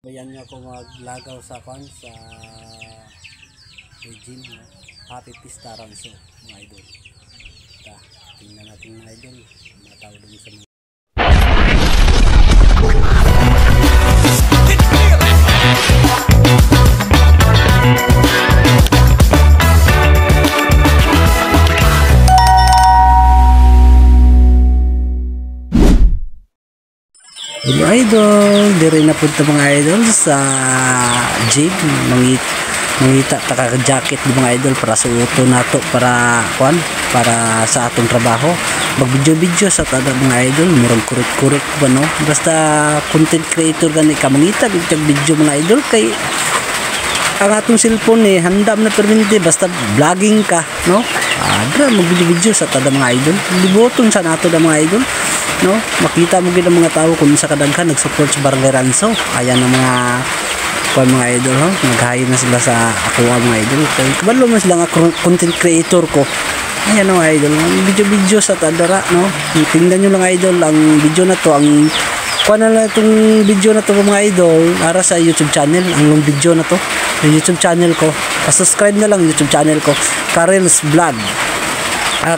Bayan niyo ako maglagaw sa kwan sa regime, no? Happy Pista Ranso, mga idol. Tingnan natin mga idol, matawag dun sa mga mga idol, dire na punta mga idol sa gym. Mangita taka jacket di mga idol para suoto nato para kwan para sa atong trabaho. Mag-video sa tada mga idol, murang kurek ba no? Basta content creator gani ka mangita bigtag video mga idol kay ang atong cellphone handa na permente basta vlogging ka no. Adra mag-video sa tada mga idol. Liboton sa nato da mga idol. No, makita mo gid ang mga tao kung sa kadaghan nag-support sa Barangay Ranso. Ayan ang mga mga idol ho, naghayo na sila sa ako mga idol. Kay kabalo man sila nga content creator ko. Ayan ang idol, video sa tadara no. Tingnan niyo lang idol ang video na to, ang kuan na itong video na to mga idol para sa YouTube channel, ang long video na to. Yung YouTube channel ko, pa-subscribe na lang YouTube channel ko, Karel's Vlog.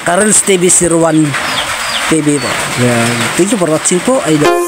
Karel's TV 01 TV po. Thank you for watching po, idol.